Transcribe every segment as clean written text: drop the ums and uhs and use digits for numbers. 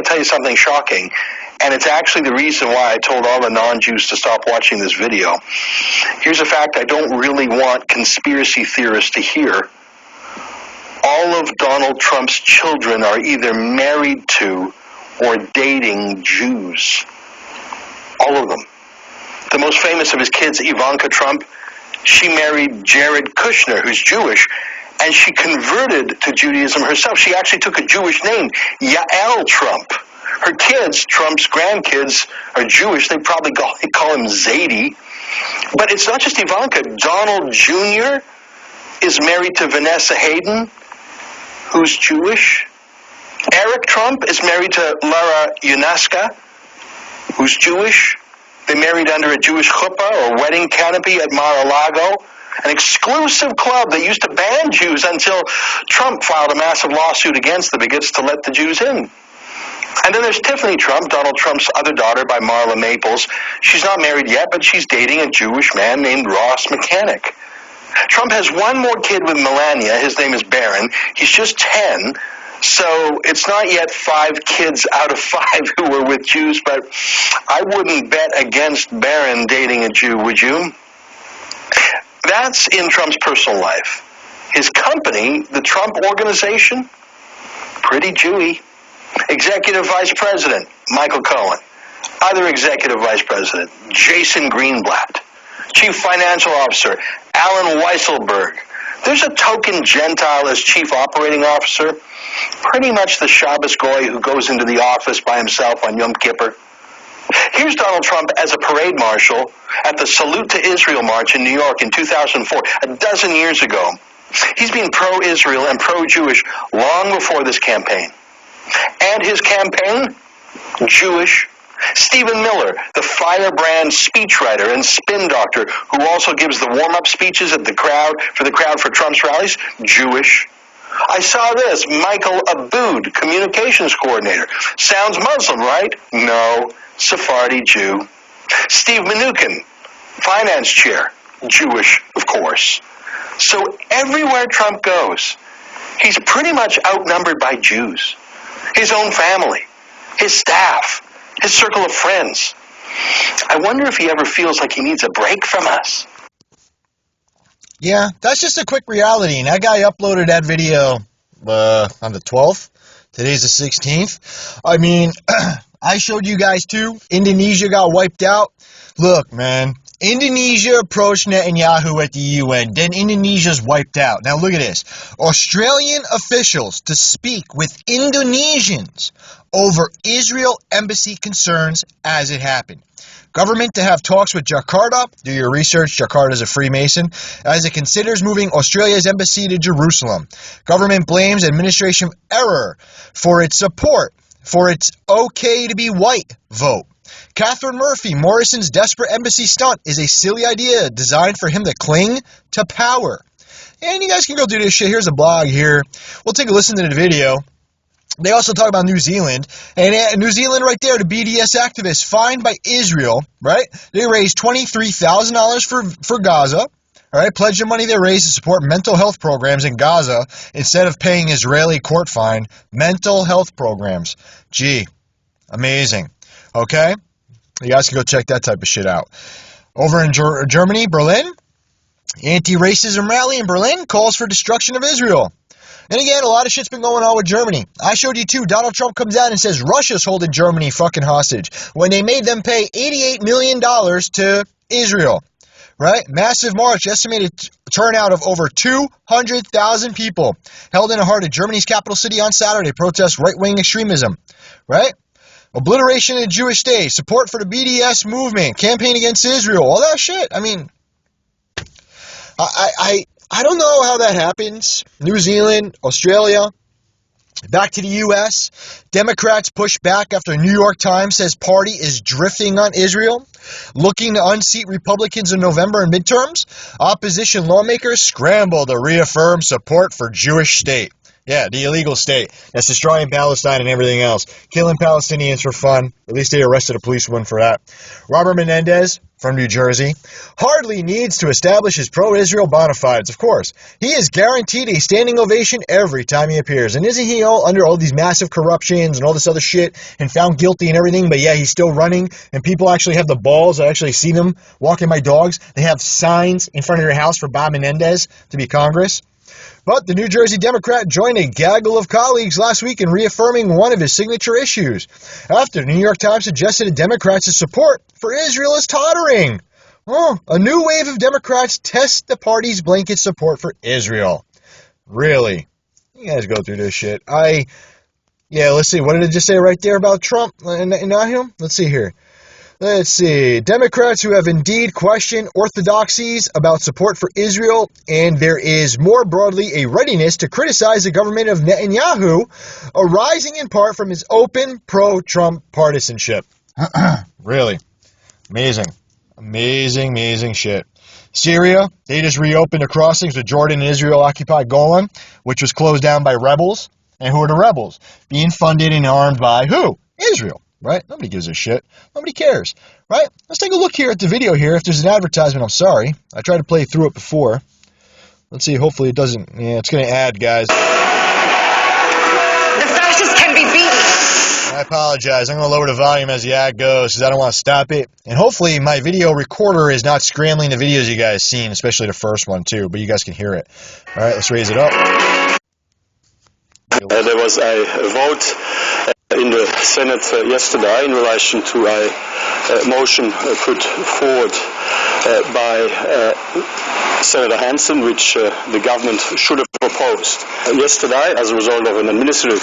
going to tell you something shocking, and it's actually the reason why I told all the non-Jews to stop watching this video. Here's a fact I don't really want conspiracy theorists to hear. All of Donald Trump's children are either married to or dating Jews. All of them. The most famous of his kids, Ivanka Trump, she married Jared Kushner, who's Jewish, and she converted to Judaism herself. She actually took a Jewish name, Yael Trump. Her kids, Trump's grandkids, are Jewish. They probably call him Zadie. But it's not just Ivanka. Donald Jr. is married to Vanessa Hayden, who's Jewish. Eric Trump is married to Lara Yunaska, who's Jewish. They married under a Jewish chuppah or wedding canopy at Mar-a-Lago, an exclusive club that used to ban Jews until Trump filed a massive lawsuit against the bigots to let the Jews in. And then there's Tiffany Trump, Donald Trump's other daughter by Marla Maples. She's not married yet, but she's dating a Jewish man named Ross Mechanic. Trump has one more kid with Melania. His name is Barron. He's just 10, so it's not yet 5 kids out of 5 who were with Jews, but I wouldn't bet against Barron dating a Jew, would you? That's in Trump's personal life. His company, the Trump Organization, pretty Jewy. Executive Vice President, Michael Cohen. Other Executive Vice President, Jason Greenblatt. Chief Financial Officer, Alan Weisselberg. There's a token Gentile as Chief Operating Officer, pretty much the Shabbos Goy who goes into the office by himself on Yom Kippur. Here's Donald Trump as a parade marshal at the Salute to Israel March in New York in 2004, a dozen years ago. He's been pro-Israel and pro-Jewish long before this campaign. And his campaign? Jewish. Stephen Miller, the firebrand speechwriter and spin doctor who also gives the warm-up speeches at the crowd for Trump's rallies, Jewish. I saw this, Michael Aboud, communications coordinator. Sounds Muslim, right? No, Sephardi Jew. Steve Mnuchin, finance chair, Jewish, of course. So everywhere Trump goes, he's pretty much outnumbered by Jews. His own family, his staff, his circle of friends. I wonder if he ever feels like he needs a break from us. Yeah, that's just a quick reality. And that guy uploaded that video on the 12th. Today's the 16th. I mean, I showed you guys too. Indonesia got wiped out. Look, man. Indonesia approached Netanyahu at the UN. Then Indonesia's wiped out. Now look at this. Australian officials to speak with Indonesians over Israel embassy concerns as it happened. Government to have talks with Jakarta. Do your research. Jakarta is a Freemason. As it considers moving Australia's embassy to Jerusalem. Government blames administration error for its support for its okay to be white vote. Catherine Murphy, Morrison's desperate embassy stunt is a silly idea designed for him to cling to power. And you guys can go do this shit. Here's a blog here. We'll take a listen to the video. They also talk about New Zealand. And New Zealand right there, the BDS activists fined by Israel, right? They raised $23,000 for Gaza. All right, pledge the money they raised to support mental health programs in Gaza instead of paying Israeli court fine. Mental health programs. Gee, amazing. Okay? You guys can go check that type of shit out. Over in Germany, Berlin, anti-racism rally in Berlin calls for destruction of Israel. And again, a lot of shit's been going on with Germany. I showed you too. Donald Trump comes out and says Russia's holding Germany fucking hostage when they made them pay $88 million to Israel. Right? Massive march, estimated turnout of over 200,000 people held in the heart of Germany's capital city on Saturday. Protest right-wing extremism. Right? Obliteration of the Jewish state, support for the BDS movement, campaign against Israel, all that shit. I mean, I don't know how that happens. New Zealand, Australia, back to the U.S. Democrats push back after New York Times says party is drifting on Israel, looking to unseat Republicans in November in midterms. Opposition lawmakers scramble to reaffirm support for Jewish state. Yeah, the illegal state that's destroying Palestine and everything else. Killing Palestinians for fun. At least they arrested a policewoman for that. Robert Menendez from New Jersey hardly needs to establish his pro-Israel bona fides, of course. He is guaranteed a standing ovation every time he appears. And isn't he all under all these massive corruptions and all this other shit and found guilty and everything? But yeah, he's still running. And people actually have the balls. I actually see them walking my dogs. They have signs in front of their house for Bob Menendez to be Congress. But the New Jersey Democrat joined a gaggle of colleagues last week in reaffirming one of his signature issues, after the New York Times suggested the Democrats' support for Israel is tottering. A new wave of Democrats test the party's blanket support for Israel. Really? You guys go through this shit. Let's see. What did it just say right there about Trump and not him? Let's see here. Let's see. Democrats who have indeed questioned orthodoxies about support for Israel, and there is more broadly a readiness to criticize the government of Netanyahu, arising in part from his open pro-Trump partisanship. Really. Amazing shit. Syria, they just reopened the crossings with Jordan and Israel-occupied Golan, which was closed down by rebels. And who are the rebels? Being funded and armed by who? Israel. Right? Nobody gives a shit. Nobody cares. Right? Let's take a look here at the video here. If there's an advertisement, I'm sorry. I tried to play through it before. Let's see. Hopefully it doesn't. Yeah, it's going to add, guys. The fascists can be beaten. I apologize. I'm going to lower the volume as the ad goes because I don't want to stop it. And hopefully my video recorder is not scrambling the videos you guys seen, especially the first one too, but you guys can hear it. All right, let's raise it up. There was a vote in the Senate yesterday in relation to a motion put forward by Senator Hansen, which the government should have opposed. Yesterday, as a result of an administrative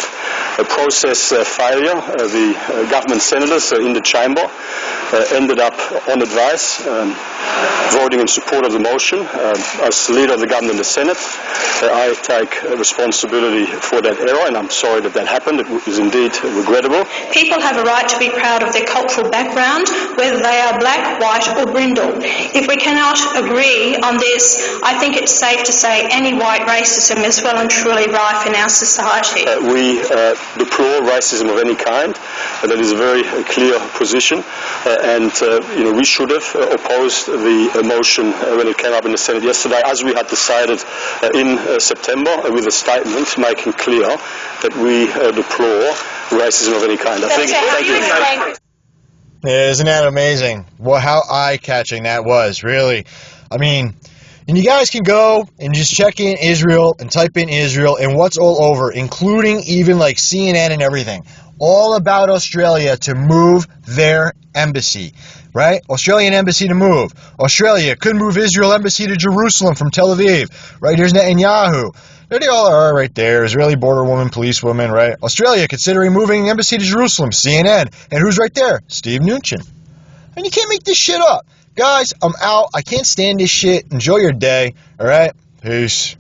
process failure, the government senators in the chamber ended up on advice voting in support of the motion. As leader of the government in the Senate, I take responsibility for that error, and I'm sorry that happened. It was indeed regrettable. People have a right to be proud of their cultural background, whether they are black, white or brindle. If we cannot agree on this, I think it's safe to say any white racism is well and truly rife in our society. We deplore racism of any kind. That is a very clear position, and we should have opposed the motion when it came up in the Senate yesterday, as we had decided in September, with a statement making clear that we deplore racism of any kind. Thank you. Isn't that amazing? Well, how eye-catching that was, really. I mean, and you guys can go and just check in Israel and type in Israel and what's all over, including even like CNN and everything. All about Australia to move their embassy, right? Australian embassy to move. Australia could move Israel embassy to Jerusalem from Tel Aviv, right? Here's Netanyahu. There they all are right there. Israeli border woman, police woman, right? Australia considering moving embassy to Jerusalem, CNN. And who's right there? Steve Mnuchin. And you can't make this shit up. Guys, I'm out. I can't stand this shit. Enjoy your day, all right? Peace.